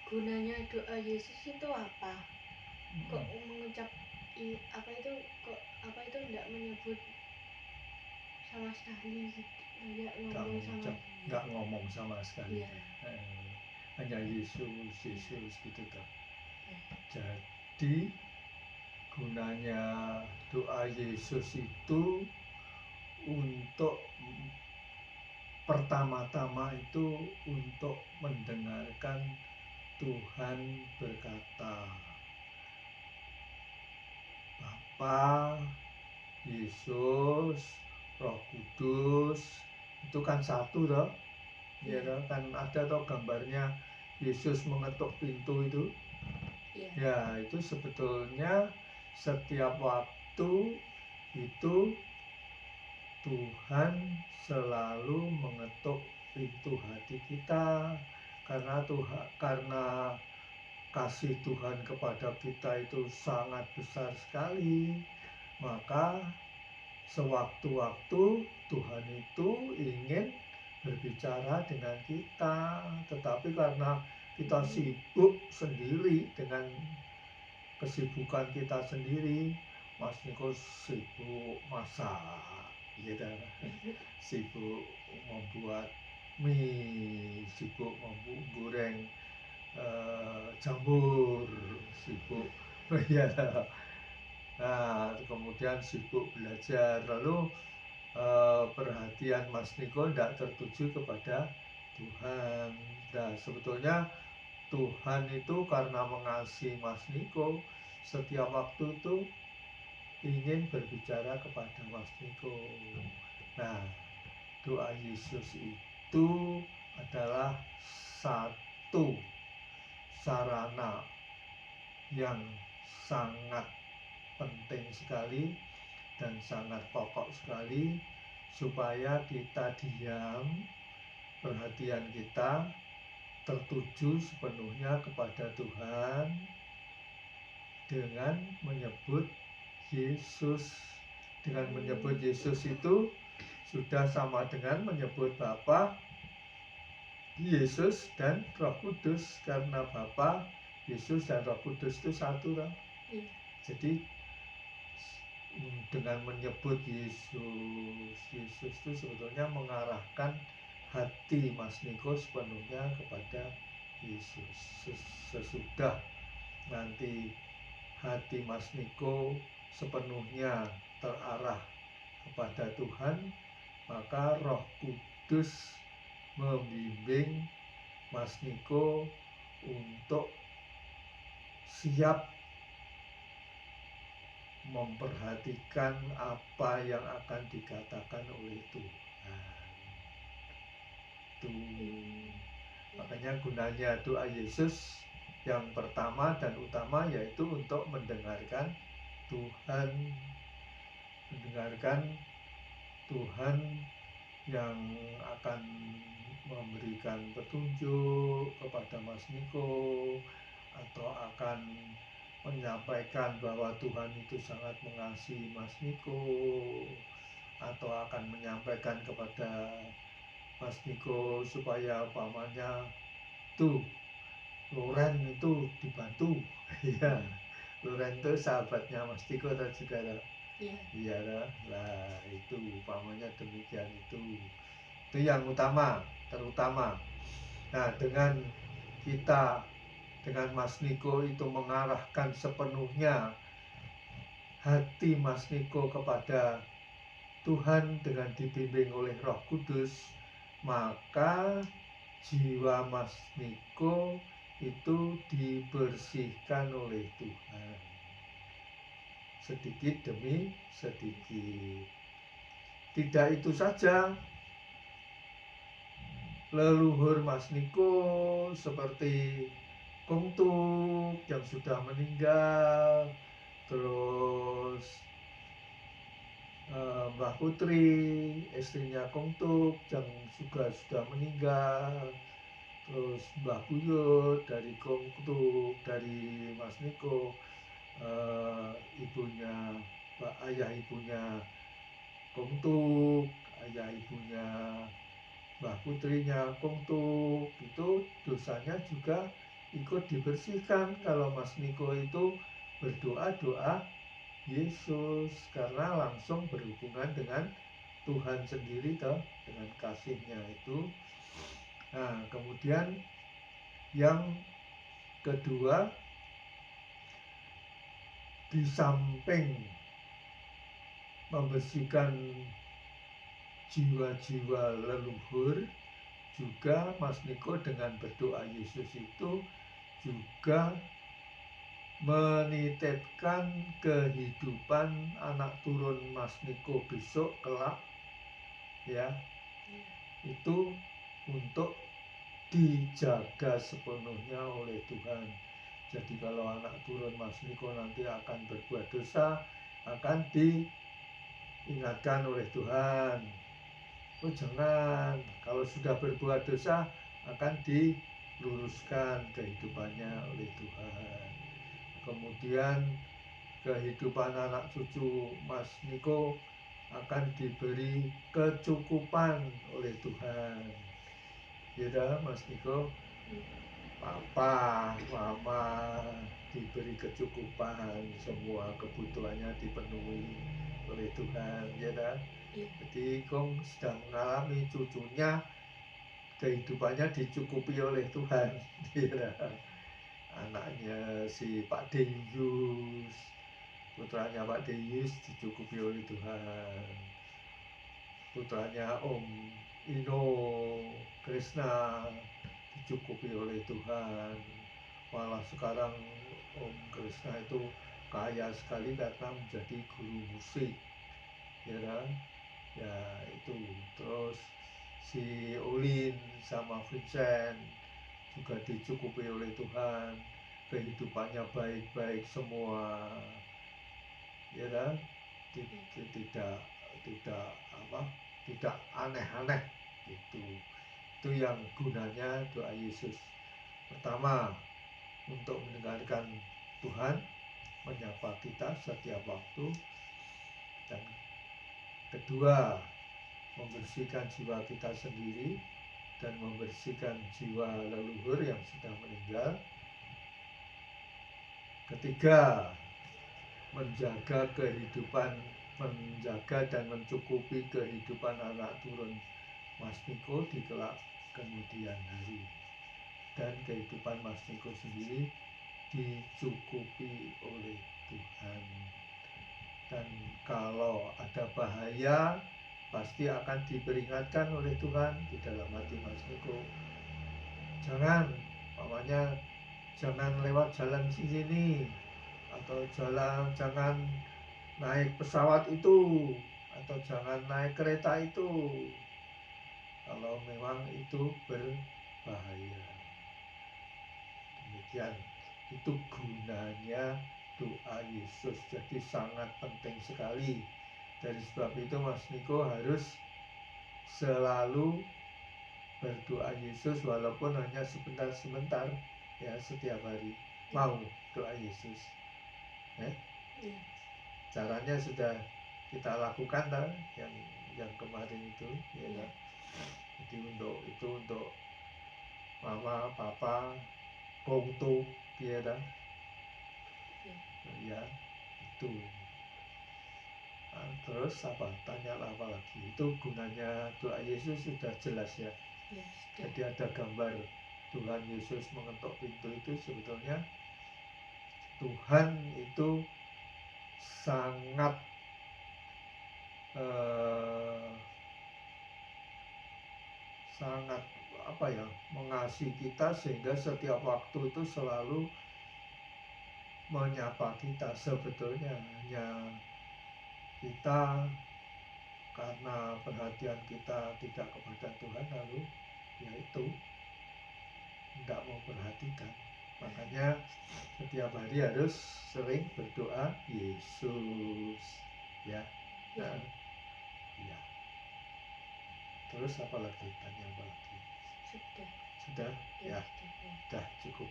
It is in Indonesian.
gunanya doa Yesus itu apa? Kok mengucap apa itu enggak menyebut sama sekali gitu, nggak ngomong sama sekali. Iya. Hanya Yesus gitu toh. Jadi gunanya doa Yesus itu untuk pertama-tama itu untuk mendengarkan Tuhan berkata, Bapa, Yesus, Roh Kudus, itu kan satu toh. Ya toh, kan ada toh gambarnya Yesus mengetuk pintu itu. Ya, itu sebetulnya setiap waktu itu Tuhan selalu mengetuk pintu hati kita, karena kasih Tuhan kepada kita itu sangat besar sekali. Maka sewaktu-waktu Tuhan itu ingin berbicara dengan kita, tetapi karena kita sibuk sendiri dengan kesibukan kita sendiri, Mas Niko sibuk masak, gitu, sibuk membuat mie, sibuk goreng jamur, sibuk ya. Nah, kemudian sibuk belajar, lalu perhatian Mas Niko tidak tertuju kepada Tuhan. Nah, sebetulnya Tuhan itu karena mengasihi Mas Niko, setiap waktu itu ingin berbicara kepada Mas Niko. Nah, doa Yesus itu adalah satu sarana yang sangat penting sekali dan sangat pokok sekali supaya kita diam, perhatian kita tertuju sepenuhnya kepada Tuhan dengan menyebut Yesus. Dengan menyebut Yesus itu sudah sama dengan menyebut Bapa, Yesus dan Roh Kudus, karena Bapa, Yesus dan Roh Kudus itu satu kan? Jadi dengan menyebut Yesus itu sebetulnya mengarahkan hati Mas Niko sepenuhnya kepada Yesus. Sesudah nanti hati Mas Niko sepenuhnya terarah kepada Tuhan, maka Roh Kudus membimbing Mas Niko untuk siap memperhatikan apa yang akan dikatakan oleh Tuhan. Makanya gunanya doa Yesus yang pertama dan utama yaitu untuk mendengarkan Tuhan, yang akan memberikan petunjuk kepada Mas Niko, atau akan menyampaikan bahwa Tuhan itu sangat mengasihi Mas Niko, atau akan menyampaikan kepada Mas Niko supaya pamannya tuh Loren itu dibantu. Ya, Loren itu sahabatnya Mas Niko juga lah. Iya lah, itu pamannya demikian itu yang utama, terutama. Nah, dengan Mas Niko itu mengarahkan sepenuhnya hati Mas Niko kepada Tuhan dengan dibimbing oleh Roh Kudus, maka jiwa Mas Niko itu dibersihkan oleh Tuhan sedikit demi sedikit. Tidak itu saja, leluhur Mas Niko seperti Kongtuk yang sudah meninggal, terus Mbah Putri, istrinya Kongtuk yang juga sudah meninggal, terus Mbah Buyut dari Kongtuk, dari Mas Niko, ayah ibunya Kongtuk, ayah ibunya Mbah Putrinya Kongtuk, itu dosanya juga ikut dibersihkan kalau Mas Niko itu berdoa Yesus, karena langsung berhubungan dengan Tuhan sendiri toh, dengan kasihnya itu. Nah, kemudian yang kedua, di samping membersihkan jiwa-jiwa leluhur, juga Mas Niko dengan berdoa Yesus itu juga menitipkan kehidupan anak turun Mas Niko besok kelak, ya, itu untuk dijaga sepenuhnya oleh Tuhan. Jadi kalau anak turun Mas Niko nanti akan berbuat dosa, akan diingatkan oleh Tuhan. Oh jangan, kalau sudah berbuat dosa akan diluruskan kehidupannya oleh Tuhan. Kemudian kehidupan anak cucu Mas Niko akan diberi kecukupan oleh Tuhan. Ya Mas Niko, papa, mama diberi kecukupan, semua kebutuhannya dipenuhi oleh Tuhan, ya dah. Jadi Kong sedang mengalami cucunya kehidupannya dicukupi oleh Tuhan, ya. Anaknya si Pak Deyus, putranya Pak Deyus dicukupi oleh Tuhan. Putranya Om Ino Krishna dicukupi oleh Tuhan. Malah sekarang Om Krishna itu kaya sekali karena menjadi guru musik, ya kan? Ya itu. Terus si Ulin sama Vincent juga dicukupi oleh Tuhan, kehidupannya baik-baik semua, ya kan? Tidak aneh-aneh itu yang gunanya doa Yesus. Pertama, untuk mendengarkan Tuhan menyapa kita setiap waktu, dan kedua, membersihkan jiwa kita sendiri dan membersihkan jiwa leluhur yang sudah meninggal. Ketiga, menjaga dan mencukupi kehidupan anak turun Mas Niko di kelak kemudian hari. Dan kehidupan Mas Niko sendiri dicukupi oleh Tuhan. Dan kalau ada bahaya, pasti akan diperingatkan oleh Tuhan di dalam hati Mas Niko. Jangan, namanya jangan lewat jalan sini, atau jangan naik pesawat itu, atau jangan naik kereta itu, kalau memang itu berbahaya. Demikian, itu gunanya doa Yesus. Jadi sangat penting sekali. Dari sebab itu Mas Niko harus selalu berdoa Yesus, walaupun hanya sebentar-sebentar, ya, setiap hari. Mau doa Yesus, ya? Caranya sudah kita lakukan kan, yang kemarin itu, ya. Jadi untuk mama, papa, kongtu, ya kan? Ya, itu. Nah, terus tanya apa lagi? Itu gunanya doa Yesus sudah jelas, ya. Jadi ada gambar Tuhan Yesus mengetuk pintu itu, sebetulnya Tuhan itu sangat mengasihi kita, sehingga setiap waktu itu selalu menyapa kita. Sebetulnya hanya kita karena perhatian kita tidak kepada Tuhan, lalu yaitu tidak mau perhatikan. Makanya setiap hari harus sering berdoa Yesus, ya. Nah, ya. Terus apa lagi? Tanya apa lagi? Sudah? Ya, sudah cukup.